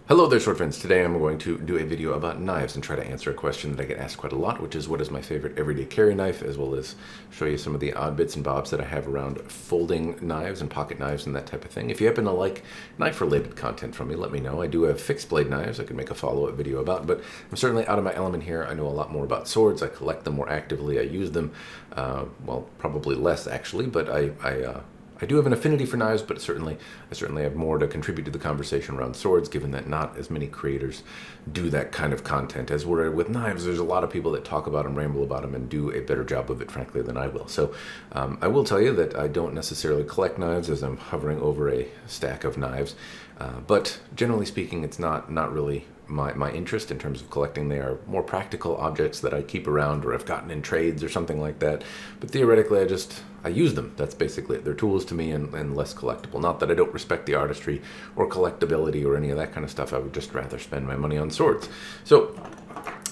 Hello there, short friends. Today I'm going to do a video about knives and try to answer a question that I get asked quite a lot, which is what is my favorite everyday carry knife, as well as show you some of the odd bits and bobs that I have around folding knives and pocket knives and that type of thing. If you happen to like knife-related content from me, let me know. I do have fixed blade knives I could make a follow-up video about, but I'm certainly out of my element here. I know a lot more about swords. I collect them more actively. I use them, well, probably less actually, but I do have an affinity for knives, but I certainly have more to contribute to the conversation around swords, given that not as many creators do that kind of content. As we're with knives, there's a lot of people that talk about them, ramble about them, and do a better job of it, frankly, than I will. So I will tell you that I don't necessarily collect knives as I'm hovering over a stack of knives, but generally speaking, it's not really my interest in terms of collecting. They are more practical objects that I keep around or I've gotten in trades or something like that. But theoretically, I use them. That's basically it. They're tools to me and less collectible. Not that I don't respect the artistry or collectability or any of that kind of stuff. I would just rather spend my money on swords. So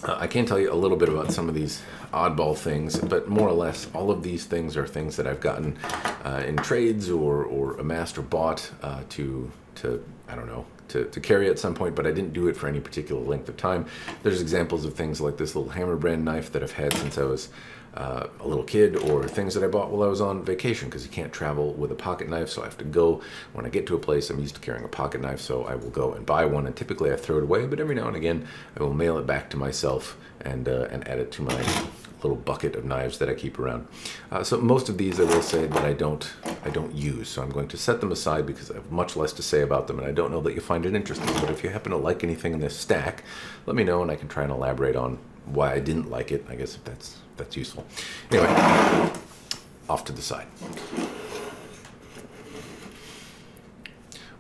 I can tell you a little bit about some of these oddball things, but more or less all of these things are things that I've gotten in trades or amassed or bought to I don't know, to carry at some point, but I didn't do it for any particular length of time. There's examples of things like this little hammer brand knife that I've had since I was a little kid, or things that I bought while I was on vacation, because you can't travel with a pocket knife, so I have to go, when I get to a place, I'm used to carrying a pocket knife, so I will go and buy one, and typically I throw it away, but every now and again I will mail it back to myself and add it to my little bucket of knives that I keep around. So most of these I will say that I don't use, so I'm going to set them aside because I have much less to say about them, and I don't know that you'll find it interesting. But if you happen to like anything in this stack, let me know and I can try and elaborate on why I didn't like it, I guess, if that's useful. Anyway, off to the side.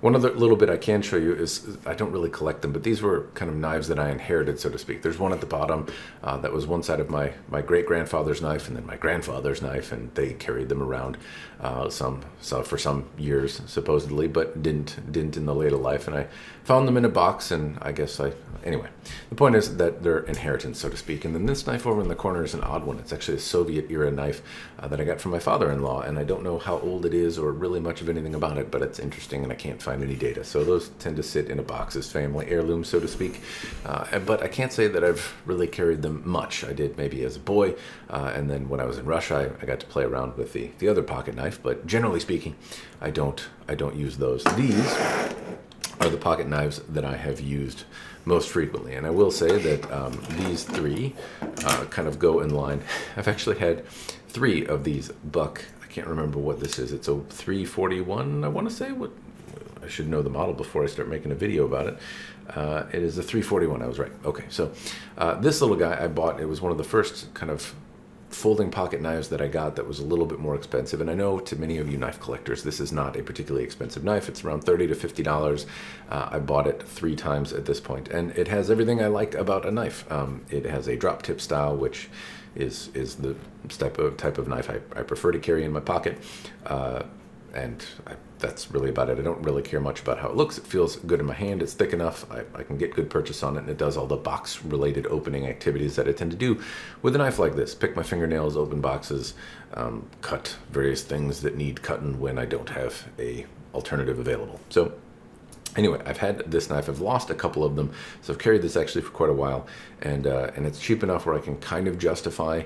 One other little bit I can show you is, I don't really collect them, but these were kind of knives that I inherited, so to speak. There's one at the bottom that was one side of my great-grandfather's knife and then my grandfather's knife, and they carried them around for some years, supposedly, but didn't in the later life. And I found them in a box, and I guess anyway, the point is that they're inheritance, so to speak. And then this knife over in the corner is an odd one. It's actually a Soviet-era knife that I got from my father-in-law, and I don't know how old it is or really much of anything about it, but it's interesting, and I can't find any data. So those tend to sit in a box as family heirlooms, so to speak. But I can't say that I've really carried them much. I did maybe as a boy, and then when I was in Russia, I got to play around with the other pocket knife. But generally speaking, I don't use those. These are the pocket knives that I have used most frequently, and I will say that these three kind of go in line. I've actually had 3 of these buck. I can't remember what this is. It's a 341. I want to say what. I should know the model before I start making a video about it. It is a 341. I was right. Okay, so this little guy I bought. It was one of the first kind of folding pocket knives that I got that was a little bit more expensive. And I know to many of you knife collectors, this is not a particularly expensive knife. It's around $30 to $50. I bought it 3 times at this point, and it has everything I like about a knife. It has a drop tip style, which is the type of knife I prefer to carry in my pocket. And that's really about it. I don't really care much about how it looks. It feels good in my hand. It's thick enough. I can get good purchase on it, and it does all the box-related opening activities that I tend to do with a knife like this. Pick my fingernails, open boxes, cut various things that need cutting when I don't have a alternative available. So anyway, I've had this knife. I've lost a couple of them, so I've carried this actually for quite a while, and it's cheap enough where I can kind of justify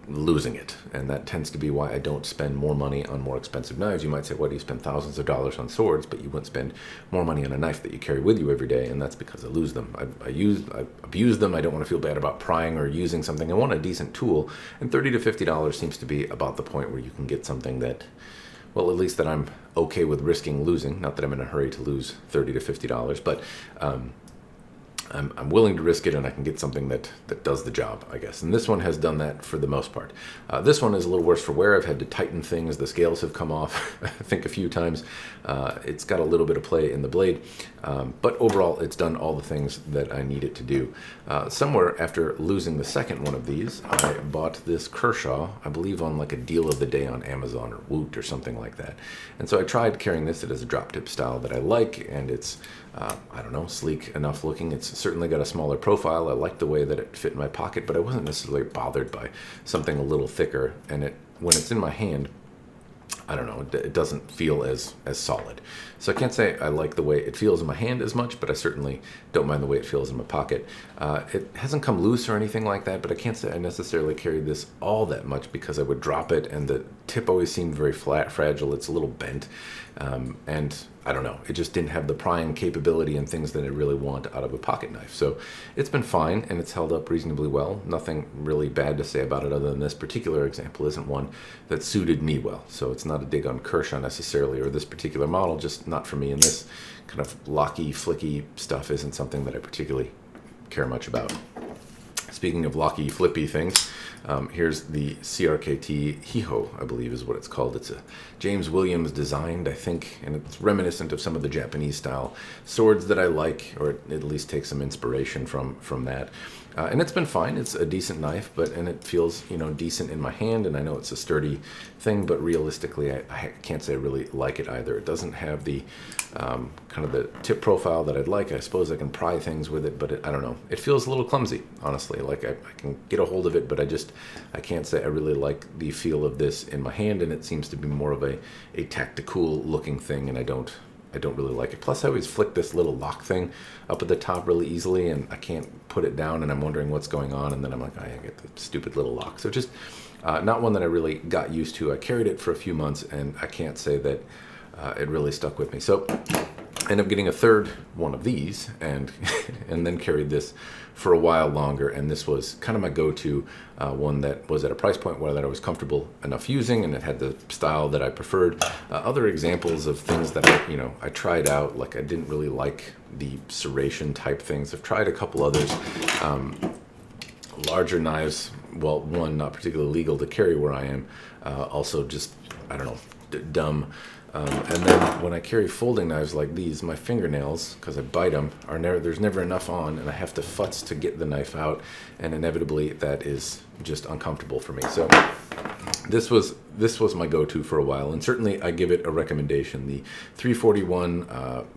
losing it, and that tends to be why I don't spend more money on more expensive knives. You might say, why do you spend thousands of dollars on swords, but you wouldn't spend more money on a knife that you carry with you every day? And that's because I lose them. I abuse them. I don't want to feel bad about prying or using something. I want a decent tool, and $30 to $50 seems to be about the point where you can get something that, well, at least that I'm okay with risking losing. Not that I'm in a hurry to lose $30 to $50, but I'm willing to risk it, and I can get something that does the job, I guess. And this one has done that for the most part. This one is a little worse for wear. I've had to tighten things. The scales have come off, I think, a few times. It's got a little bit of play in the blade, but overall, it's done all the things that I need it to do. Somewhere after losing the second one of these, I bought this Kershaw, I believe on like a deal of the day on Amazon or Woot or something like that. And so I tried carrying this. It is a drop tip style that I like, and it's I don't know, sleek enough looking. It's certainly got a smaller profile. I like the way that it fit in my pocket, but I wasn't necessarily bothered by something a little thicker. And when it's in my hand, I don't know, it doesn't feel as solid. So I can't say I like the way it feels in my hand as much, but I certainly don't mind the way it feels in my pocket. It hasn't come loose or anything like that, but I can't say I necessarily carried this all that much because I would drop it and the tip always seemed very flat, fragile. It's a little bent. And I don't know, it just didn't have the prying capability and things that I really want out of a pocket knife. So it's been fine and it's held up reasonably well. Nothing really bad to say about it other than this particular example isn't one that suited me well. So it's not a dig on Kershaw necessarily or this particular model, just not for me. And this kind of locky, flicky stuff isn't something that I particularly care much about. Speaking of locky, flippy things, here's the CRKT Heiho, I believe is what it's called. It's a James Williams designed, I think, and it's reminiscent of some of the Japanese style swords that I like, or at least take some inspiration from that. And it's been fine. It's a decent knife, and it feels, decent in my hand, and I know it's a sturdy thing, but realistically, I can't say I really like it either. It doesn't have the kind of the tip profile that I'd like. I suppose I can pry things with it, but I don't know. It feels a little clumsy, honestly. Like I can get a hold of it, but I can't say I really like the feel of this in my hand, and it seems to be more of a tactical looking thing, and I don't really like it. Plus, I always flick this little lock thing up at the top really easily, and I can't put it down, and I'm wondering what's going on, and then I'm like, I get the stupid little lock. So just not one that I really got used to. I carried it for a few months, and I can't say that it really stuck with me. So I ended up getting a third one of these, and and then carried this for a while longer, and this was kind of my go-to one that was at a price point where that I was comfortable enough using, and it had the style that I preferred. Other examples of things that I tried out, like I didn't really like the serration type things. I've tried a couple others. Larger knives, well, one, not particularly legal to carry where I am, also just, I don't know, dumb. And then when I carry folding knives like these, my fingernails, because I bite them, there's never enough on, and I have to futz to get the knife out, and inevitably that is just uncomfortable for me. So this was my go-to for a while, and certainly I give it a recommendation. The 341,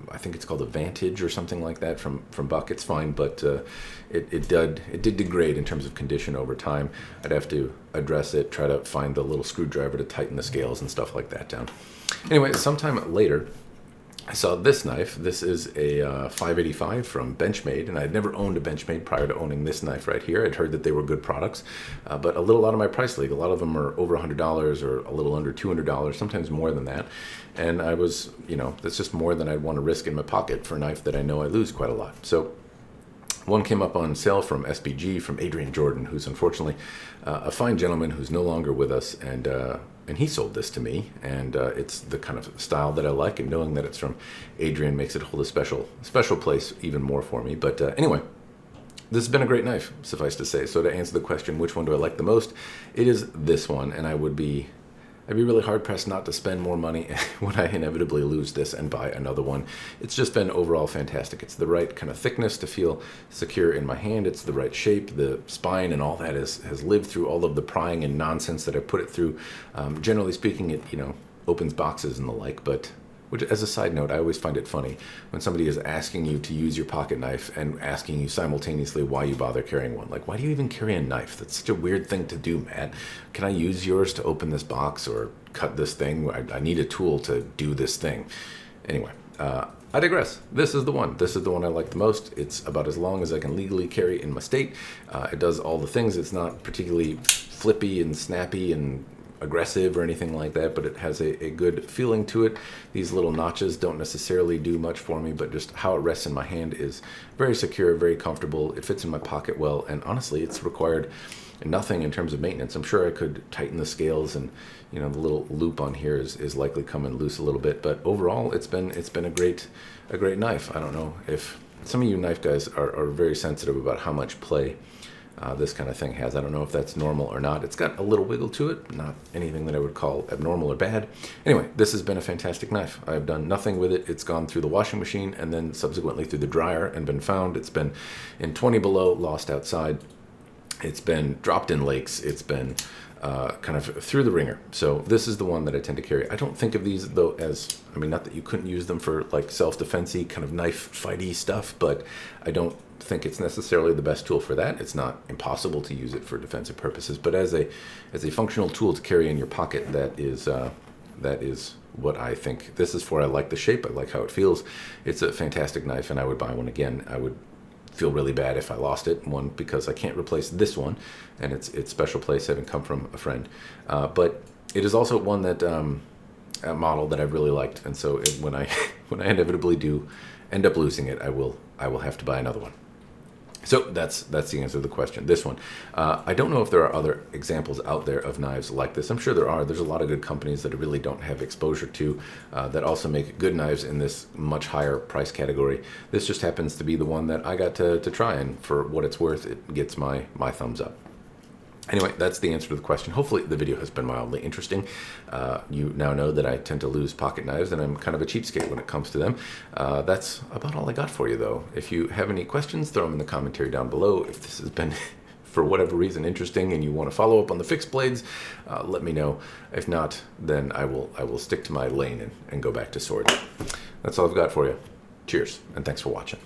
I think it's called a Vantage or something like that from Buck. It's fine, but it did degrade in terms of condition over time. I'd have to address it, try to find the little screwdriver to tighten the scales and stuff like that down. Anyway, sometime later, I saw this knife. This is a 585 from Benchmade, and I'd never owned a Benchmade prior to owning this knife right here. I'd heard that they were good products, but a little out of my price league. A lot of them are over $100 or a little under $200, sometimes more than that. And I was, that's just more than I'd want to risk in my pocket for a knife that I know I lose quite a lot. So one came up on sale from SPG, from Adrian Jordan, who's unfortunately a fine gentleman who's no longer with us, and he sold this to me, and it's the kind of style that I like, and knowing that it's from Adrian makes it hold a special place even more for me. But anyway, this has been a great knife, suffice to say. So to answer the question, which one do I like the most? It is this one, and I'd be really hard-pressed not to spend more money when I inevitably lose this and buy another one. It's just been overall fantastic. It's the right kind of thickness to feel secure in my hand. It's the right shape. The spine and all that has lived through all of the prying and nonsense that I put it through. Generally speaking, it opens boxes and the like, but which, as a side note, I always find it funny when somebody is asking you to use your pocket knife and asking you simultaneously why you bother carrying one. Like, why do you even carry a knife? That's such a weird thing to do, Matt. Can I use yours to open this box or cut this thing? I need a tool to do this thing. Anyway, I digress. This is the one. This is the one I like the most. It's about as long as I can legally carry in my state. It does all the things. It's not particularly flippy and snappy and aggressive or anything like that, but it has a good feeling to it. These little notches don't necessarily do much for me, but just how it rests in my hand is very secure, very comfortable. It fits in my pocket well, and honestly, it's required nothing in terms of maintenance. I'm sure I could tighten the scales, and the little loop on here is likely coming loose a little bit, but overall, it's been a great knife. I don't know if some of you knife guys are very sensitive about how much play this kind of thing has. I don't know if that's normal or not. It's got a little wiggle to it, not anything that I would call abnormal or bad. Anyway, this has been a fantastic knife. I've done nothing with it. It's gone through the washing machine and then subsequently through the dryer and been found. It's been in 20 below, lost outside. It's been dropped in lakes. It's been kind of through the ringer. So this is the one that I tend to carry. I don't think of these, though, as, not that you couldn't use them for like self-defense-y kind of knife fighty stuff, but I don't think it's necessarily the best tool for that. It's not impossible to use it for defensive purposes, but as a functional tool to carry in your pocket, that is that is what I think this is for. I like the shape. I like how it feels. It's a fantastic knife, and I would buy one again. I would feel really bad if I lost it. One, because I can't replace this one, and it's special place, having come from a friend. But it is also one that a model that I really liked, and so when I inevitably do end up losing it, I will have to buy another one. So that's the answer to the question. This one, I don't know if there are other examples out there of knives like this. I'm sure there are. There's a lot of good companies that I really don't have exposure to that also make good knives in this much higher price category. This just happens to be the one that I got to try, and for what it's worth, it gets my thumbs up. Anyway, that's the answer to the question. Hopefully the video has been mildly interesting. You now know that I tend to lose pocket knives, and I'm kind of a cheapskate when it comes to them. That's about all I got for you, though. If you have any questions, throw them in the commentary down below. If this has been, for whatever reason, interesting and you want to follow up on the fixed blades, let me know. If not, then I will stick to my lane and go back to swords. That's all I've got for you. Cheers, and thanks for watching.